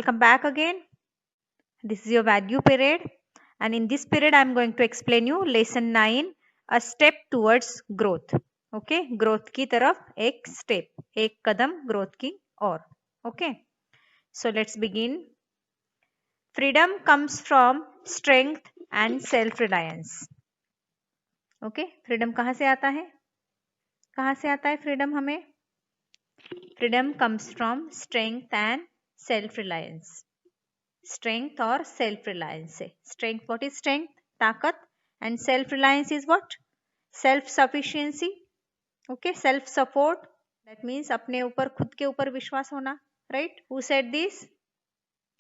welcome back again. This is your value period, and in this period I am going to explain you lesson 9, a step towards growth. Okay, growth की तरफ एक step, एक कदम growth की ओर. Okay, so let's begin. Freedom comes from strength and self-reliance. Okay, freedom कहाँ से आता है? कहाँ से आता है freedom हमें? Freedom comes from strength and self-reliance. Strength और सेल्फ रिलायंस से. Strength, what is strength? ताकत. And self reliance is what? Self sufficiency. Okay, self support, that means अपने ऊपर, खुद के ऊपर विश्वास होना. राइट? Who said this?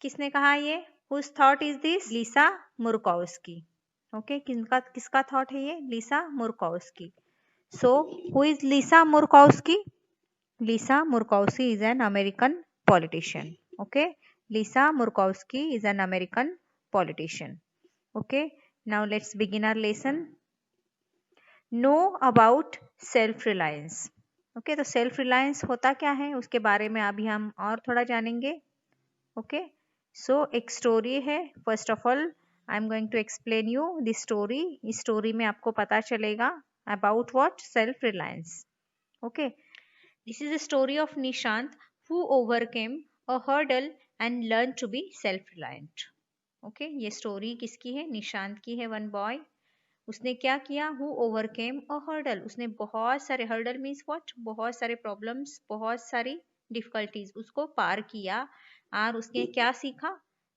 किसने कहा ये? Whose thought is this? Lisa Murkowski. Okay, किसका थॉट है ये? Lisa Murkowski. So who is Lisa Murkowski? Lisa Murkowski is an American politician. Okay, Lisa Murkowski is an American politician. Okay, now let's begin our lesson. Know about self-reliance. Okay, तो self-reliance होता क्या है उसके बारे में अभी हम और थोड़ा जानेंगे. Okay, so एक story है. First of all, I am going to explain you the story. इस story में आपको पता चलेगा about what? Self-reliance. Okay, this is a story of Nishant who overcame a hurdle and learn to be self-reliant. Okay, ये story किसकी है? निशांत की है. वन बॉय, उसने क्या किया? Who overcame a hurdle. उसने बहुत सारे, हर्डल मीन्स व्हाट? बहुत सारे प्रॉब्लम्स, बहुत सारी डिफिकल्टीज उसको पार किया और उसने क्या सीखा?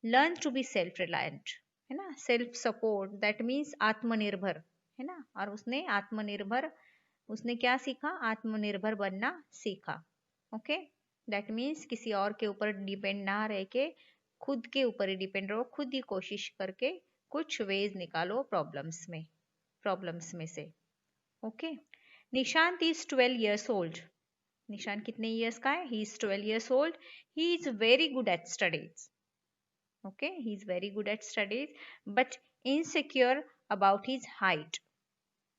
Learn to be self reliant, है ना? सेल्फ सपोर्ट, दैट मीन्स आत्मनिर्भर, है ना? और उसने आत्मनिर्भर, उसने क्या सीखा? आत्मनिर्भर बनना सीखा. ओके, दैट मीन्स किसी और के ऊपर डिपेंड ना रह के खुद के ऊपर ही डिपेंड रहो, खुद ही कोशिश करके कुछ वेज निकालो प्रॉब्लम्स में से. Okay, Nishant is 12 years old. Nishant कितने ईयर्स का है? He is 12 years old. He is very good at studies. Okay, he is very good at studies but insecure about his height.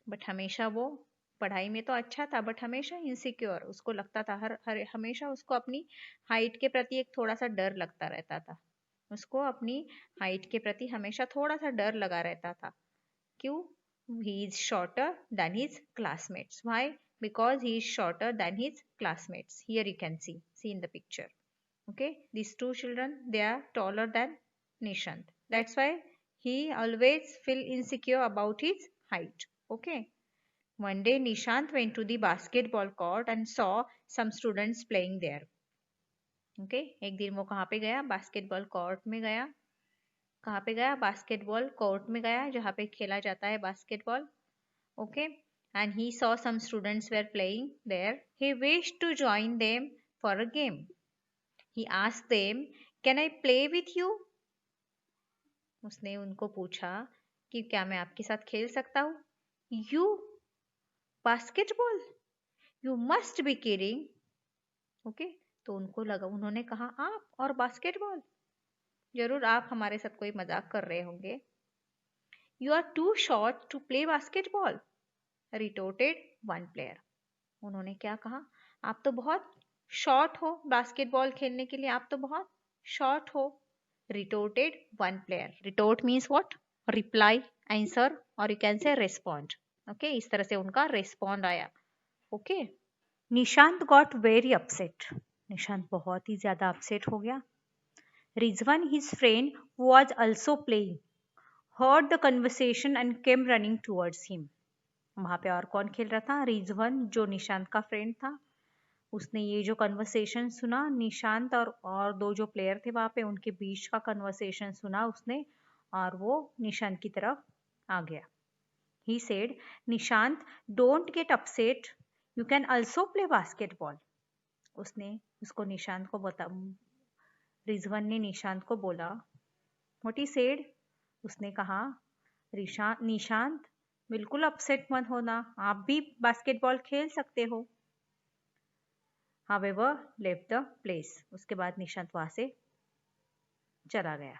But हमेशा वो पढ़ाई में तो अच्छा था बट हमेशा इनसिक्योर, उसको लगता था हमेशा उसको अपनी हाइट के प्रति एक थोड़ा सा डर लगता रहता था. उसको अपनी हाइट के प्रति हमेशा थोड़ा सा डर लगा रहता था. क्यों? He is shorter than his classmates. Why? Because he is shorter than his classmates. Here you can see in the picture. Okay, these two children, they are taller than Nishant. That's why he always feel insecure about his height. Okay, one day Nishant went to the basketball court and saw some students playing there. Okay, एक दिन वो कहाँ पे गया? Basketball court में गया. कहाँ पे गया? बास्केटबॉल कोर्ट में गया जहाँ पे खेला जाता है basketball. Okay, and he saw some students were playing there. He wished to join them for a game. He asked them, "Can I play with you?" उसने उनको पूछा कि क्या मैं आपके साथ खेल सकता हूँ? You basketball? You must be kidding. Okay, तो उनको लगा, उन्होंने कहा आप और बास्केटबॉल? जरूर आप हमारे साथ कोई मजाक कर रहे होंगे. You are too short to play basketball, retorted one player. उन्होंने क्या कहा? आप तो बहुत शॉर्ट हो बास्केटबॉल खेलने के लिए, आप तो बहुत शॉर्ट हो. Retorted one player. Retort means what? Reply, answer, or you can say respond. Okay, इस तरह से उनका respond आया. Okay, Nishant got very upset. Nishant बहुत ही ज्यादा upset हो गया. Rizwan, his friend, who was also playing, heard the conversation and came running towards him. वहां पे और कौन खेल रहा था? रिजवन, जो निशांत का फ्रेंड था. उसने ये जो कन्वर्सेशन सुना, निशांत और दो जो प्लेयर थे वहां पे, उनके बीच का कन्वर्सेशन सुना उसने और वो निशांत की तरफ आ गया. He said, Nishant, don't get upset, you can also play basketball. उसने उसको निशांत को बता, रिजवन ने निशांत को बोला. What he said? उसने कहा, निशांत, बिल्कुल अपसेट मत होना, आप भी बास्केटबॉल खेल सकते हो. However, left the place. उसके बाद निशांत वहां से चला गया.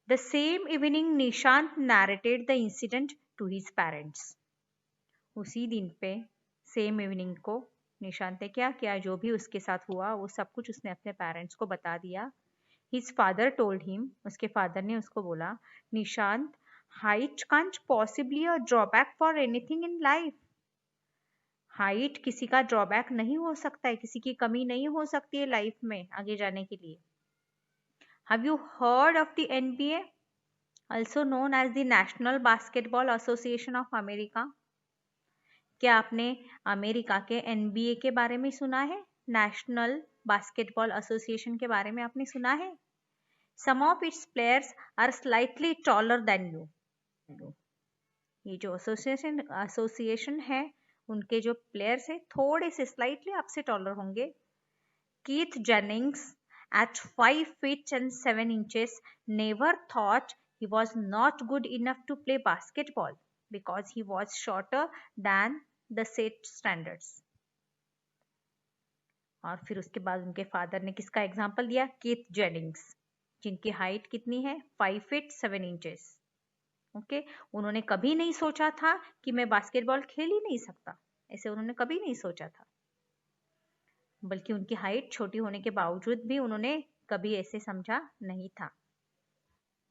The same evening, Nishant narrated the incident to his parents. उसी दिन पे, सेम इवनिंग को, निशांत ने क्या किया? जो भी उसके साथ हुआ वो सब कुछ उसने अपने पेरेंट्स को बता दिया. His father told him, उसके फादर ने उसको बोला, Nishant, height can't possibly a drawback for anything in life. Height किसी का ड्रॉबैक नहीं हो सकता है, किसी की कमी नहीं हो सकती है लाइफ में आगे जाने के लिए. Have you heard of the NBA, also known as the National Basketball Association of America? क्या आपने अमेरिका के NBA के बारे में सुना है? नेशनल बास्केटबॉल एसोसिएशन के बारे में आपने सुना है? Some of its players are slightly taller than you. ये जो एसोसिएशन है, उनके जो प्लेयर्स है थोड़े से स्लाइटली आपसे टॉलर होंगे. Keith Jennings at 5 feet and 7 inches never thought he was not good enough to play basketball because he was shorter than the set standards. और फिर उसके बाद उनके फादर ने किसका एग्जाम्पल दिया? कीथ जेनिंग्स, जिनकी हाइट कितनी है? 5 feet 7 inches. ओके, उन्होंने कभी नहीं सोचा था कि मैं बास्केटबॉल खेल ही नहीं सकता, ऐसे उन्होंने कभी नहीं सोचा था, बल्कि उनकी हाइट छोटी होने के बावजूद भी उन्होंने कभी ऐसे समझा नहीं था.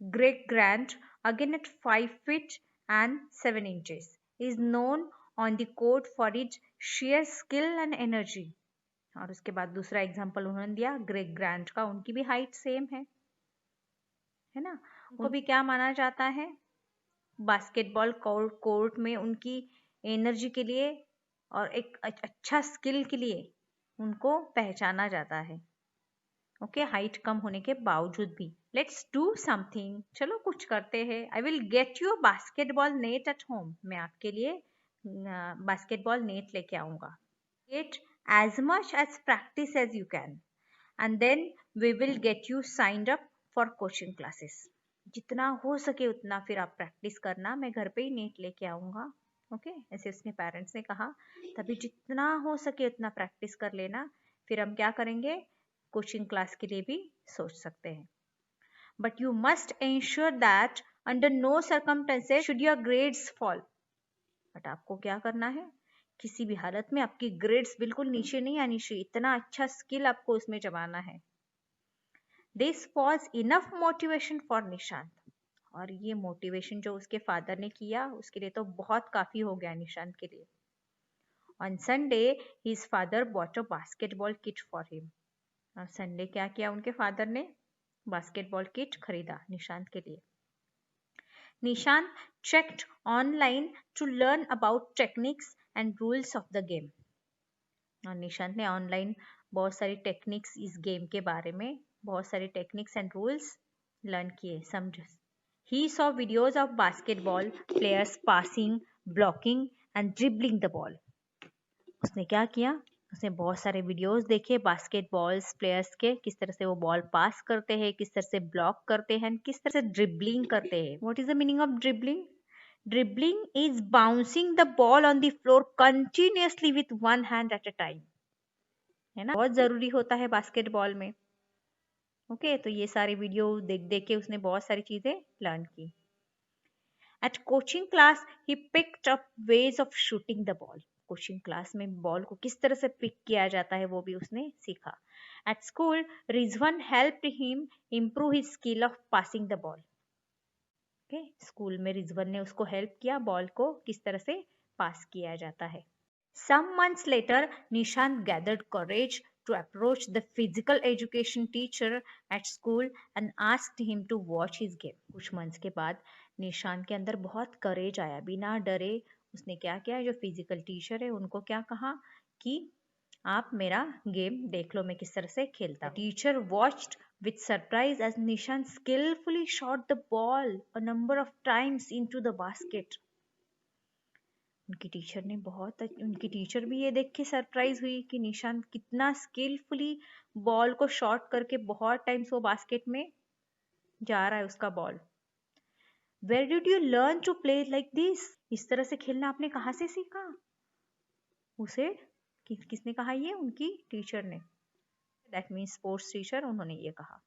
Greg Grant, again at 5 feet and 7 inches, is known on the court for its sheer skill and energy. और उसके बाद दूसरा एग्जांपल उन्होंने दिया ग्रेग ग्रांट का, उनकी भी हाइट सेम है ना. उनको भी क्या माना जाता है? बास्केटबॉल कोर्ट में उनकी एनर्जी के लिए और एक अच्छा स्किल के लिए उनको पहचाना जाता है. ओके, हाइट कम होने के बावजूद भी. लेट्स डू समथिंग, चलो कुछ करते हैं. I will get you basketball net at home, मैं आपके लिए बास्केटबॉल नेट लेके आऊंगा. Get as much as practice as you can and then we will get you signed up for coaching classes. जितना हो सके उतना फिर आप प्रैक्टिस करना, मैं घर पे ही नेट लेके आऊंगा. ओके, ऐसे उसके पेरेंट्स ने कहा. तभी जितना हो सके उतना प्रैक्टिस कर लेना, फिर हम क्या करेंगे? कोचिंग क्लास के लिए भी सोच सकते हैं. But you must ensure that under no circumstances should your grades fall. But आपको क्या करना है? किसी भी हालत में आपकी ग्रेड्स बिल्कुल नीचे नहीं आनी चाहिए, इतना अच्छा स्किल आपको उसमें जमाना है. This was enough motivation for Nishant. और ये मोटिवेशन जो उसके फादर ने किया उसके लिए तो बहुत काफी हो गया निशांत के लिए. On Sunday, his father bought a basketball kit for him. और संडे क्या किया उनके फादर ने? बास्केटबॉल किट खरीदा निशांत के लिए. Nishant checked online to learn about techniques and rules of the game. और निशांत ने ऑनलाइन बहुत सारी टेक्निक्स इस गेम के बारे में, बहुत सारे टेक्निक्स एंड रूल्स लर्न किए, समझे. He saw videos of basketball players passing, blocking and dribbling the ball. उसने क्या किया? उसने बहुत सारे वीडियोस देखे बास्केटबॉल्स प्लेयर्स के, किस तरह से वो बॉल पास करते हैं, किस तरह से ब्लॉक करते हैं, किस तरह से ड्रिबलिंग करते हैं. What is the meaning of dribbling? Dribbling is bouncing the ball on the floor continuously with one hand at a time. है ना, बहुत जरूरी होता है बास्केटबॉल में. ओके, तो ये सारी वीडियो देख देख के उसने बहुत सारी चीजें लर्न की. एट कोचिंग क्लास ही picked up ways of shooting the ball. Coaching class में बॉल को किस तरह से पिक किया जाता है वो भी उसने सीखा. At school Rizwan helped him improve his skill of passing the ball. Okay, school में रिजवान ने उसको हेल्प किया बॉल को किस तरह से पास किया जाता है. Some months later, Nishant gathered courage to approach the physical education teacher at school and asked him to watch his game. कुछ months के बाद निशांत के अंदर बहुत करेज आया, बिना डरे उसने क्या किया? जो फिजिकल टीचर है उनको क्या कहा कि आप मेरा गेम देख लो, मैं किस तरह से खेलता. Teacher watched with surprise as Nishant skillfully shot the ball a number of times into the basket. उनकी टीचर भी ये देख के सरप्राइज हुई कि निशांत कितना स्किलफुली बॉल को शॉट करके बहुत टाइम्स वो बास्केट में जा रहा है उसका ball. Where did you learn to play like this? इस तरह से खेलना आपने कहाँ से सीखा? उसे किसने कहा? ये उनकी टीचर ने. दैट मीन्स स्पोर्ट्स टीचर, उन्होंने ये कहा.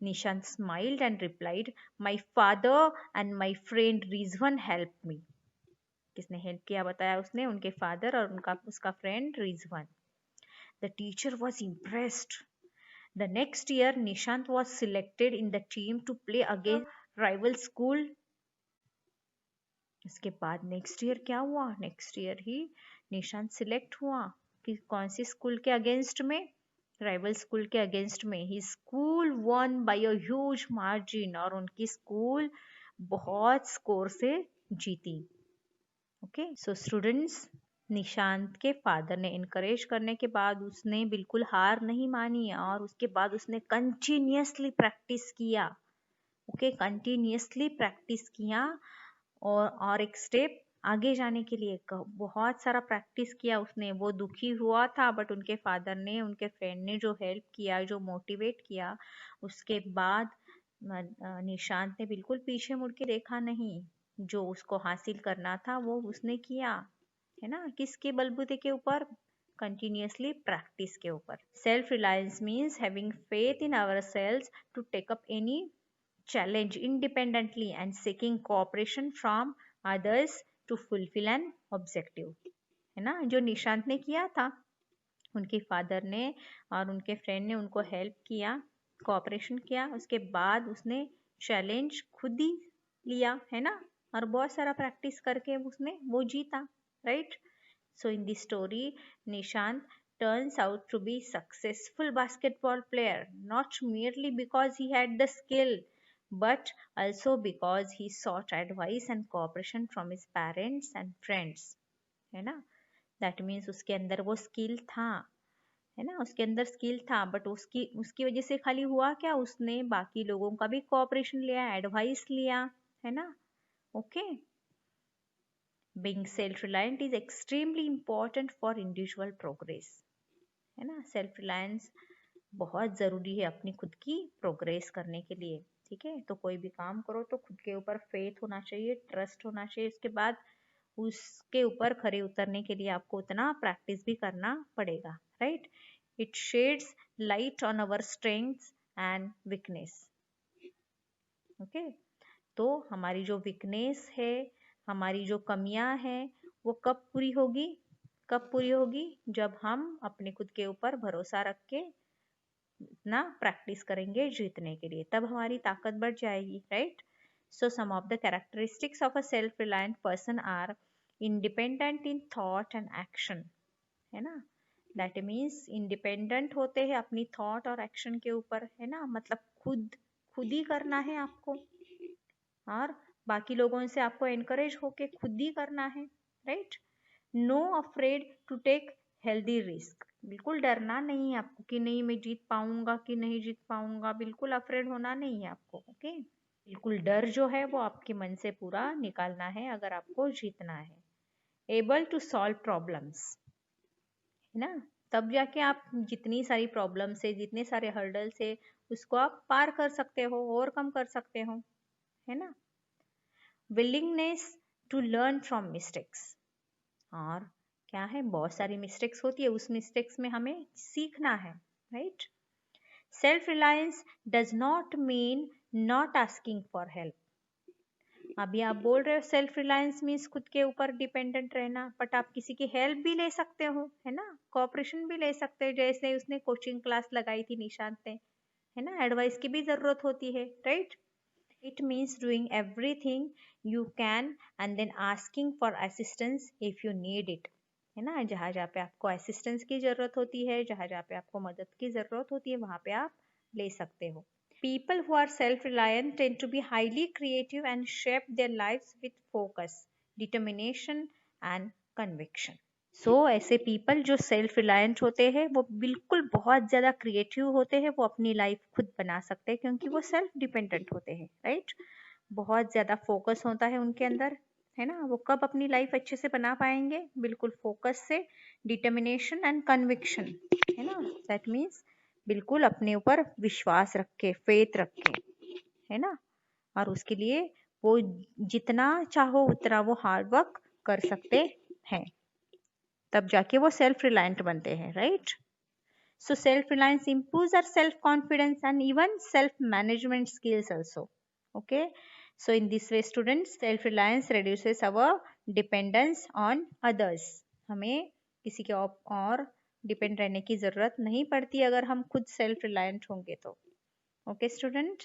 Nishant smiled and replied, my father and my friend Rizwan help me. किसने हेल्प किया बताया उसने? उनके फादर और उसका friend Rizwan. The teacher was impressed. The next year, Nishant was selected in the team to play against rival school. इसके बाद next year क्या हुआ? नेक्स्ट ईयर ही निशांत सिलेक्ट हुआ कि कौन सी स्कूल के अगेंस्ट में? राइवल स्कूल के अगेंस्ट में. ही school won by a huge margin, और उनकी स्कूल बहुत स्कोर से जीती. ओके, सो स्टूडेंट्स, निशांत के फादर ने इनकरेज करने के बाद उसने बिल्कुल हार नहीं मानी, और उसके बाद उसने कंटिन्यूअसली प्रैक्टिस किया. ओके, कंटिन्यूअसली प्रैक्टिस किया, और एक स्टेप आगे जाने के लिए बहुत सारा प्रैक्टिस किया उसने. वो दुखी हुआ था, बट उनके फादर ने, उनके फ्रेंड ने जो हेल्प किया, जो मोटिवेट किया, उसके बाद निशांत ने बिल्कुल पीछे मुड़ के देखा नहीं. जो उसको हासिल करना था वो उसने किया, है ना. किसके बलबूते के ऊपर? कंटिन्यूअसली प्रैक्टिस के ऊपर. Self reliance means having faith in ourselves to take up any challenge independently and seeking cooperation from others to fulfill an objective. है ना, जो निशांत ने किया था. उनके फादर ने और उनके फ्रेंड ने उनको हेल्प किया, कोऑपरेशन किया, उसके बाद उसने चैलेंज खुद ही लिया, है ना, और बहुत सारा प्रैक्टिस करके उसने वो जीता. Right. So in this story, Nishant turns out to be successful basketball player, not merely because he had the skill, but also because he sought advice and cooperation from his parents and friends. है ना. That means उसके अंदर वो skill था, है ना, उसके अंदर स्किल था, बट उसकी वजह से खाली हुआ क्या? उसने बाकी लोगों का भी कोऑपरेशन लिया, एडवाइस लिया, है ना. Okay. Being self-reliant is extremely important for individual progress. है ना, सेल्फ रिलायंस बहुत ज़रूरी है अपनी खुद की प्रोग्रेस करने के लिए. ठीक है, तो कोई भी काम करो तो खुद के ऊपर फेथ होना चाहिए, ट्रस्ट होना चाहिए. उसके बाद उसके ऊपर खरे उतरने के लिए आपको उतना प्रैक्टिस भी करना पड़ेगा. Right. It shades light on our strengths and weakness. Okay, तो हमारी जो वीकनेस है, हमारी जो कमियां हैं, वो कब पूरी होगी? कब पूरी होगी? जब हम अपने खुद के ऊपर भरोसा रख के ना प्रैक्टिस करेंगे जीतने के लिए, तब हमारी ताकत बढ़ जाएगी. Right. So some of the characteristics of a self reliant person are independent in thought and action. है ना, दैट मीन्स इंडिपेंडेंट होते हैं अपनी थॉट और एक्शन के ऊपर, है ना, मतलब खुद ही करना है आपको, और बाकी लोगों से आपको एनकरेज होके खुद ही करना है. Right. No afraid to take healthy risk. बिल्कुल डरना नहीं है आपको कि नहीं मैं जीत पाऊंगा कि नहीं जीत पाऊंगा. बिल्कुल अफ्रेड होना नहीं है आपको. ओके. बिल्कुल डर जो है वो आपके मन से पूरा निकालना है अगर आपको जीतना है. एबल टू सॉल्व प्रॉब्लम्स, है ना, तब जाके आप जितनी सारी प्रॉब्लम से, जितने सारे हर्डल से, उसको आप पार कर सकते हो, ओवरकम कर सकते हो, है ना. Willingness to learn from mistakes. और क्या है, बहुत सारी मिस्टेक्स होती है, उस मिस्टेक्स में हमें सीखना है. Right. Self reliance does not mean not asking for help. अभी आप बोल रहे हो सेल्फ रिलायंस मीन्स खुद के ऊपर डिपेंडेंट रहना, बट आप किसी की हेल्प भी ले सकते हो, है ना, कोऑपरेशन भी ले सकते हो. जैसे उसने कोचिंग क्लास लगाई थी निशांत ने, है ना, एडवाइस की भी जरूरत होती है. Right. It means doing everything you can and then asking for assistance if you need it. है ना, जहाँ जहाँ पे आपको असिस्टेंस की जरूरत होती है, जहाँ जहाँ पे आपको मदद की जरूरत होती है, वहाँ पे आप ले सकते हो. People who are self-reliant tend to be highly creative and shape their lives with focus, determination and conviction. ऐसे पीपल जो सेल्फ रिलायंट होते हैं वो बिल्कुल बहुत ज़्यादा क्रिएटिव होते हैं, वो अपनी लाइफ खुद बना सकते हैं क्योंकि वो सेल्फ डिपेंडेंट होते हैं. राइट. बहुत ज़्यादा फोकस होता है उनके अंदर, है ना. वो कब अपनी लाइफ अच्छे से बना पाएंगे? बिल्कुल फोकस से, डिटर्मिनेशन एंड कन्विक्शन, है ना. दैट मीन्स बिल्कुल अपने ऊपर विश्वास रख के, फेथ रख के, है ना, और उसके लिए वो जितना चाहो उतना वो हार्ड वर्क कर सकते हैं, तब जाके वो सेल्फ रिलायंट बनते हैं. Right. So self reliance improves our self confidence and even self management skills also. Okay, so in this way students, self reliance reduces our dependence on others. हमें किसी के और डिपेंड रहने की जरूरत नहीं पड़ती अगर हम खुद सेल्फ रिलायंट होंगे तो। Okay student.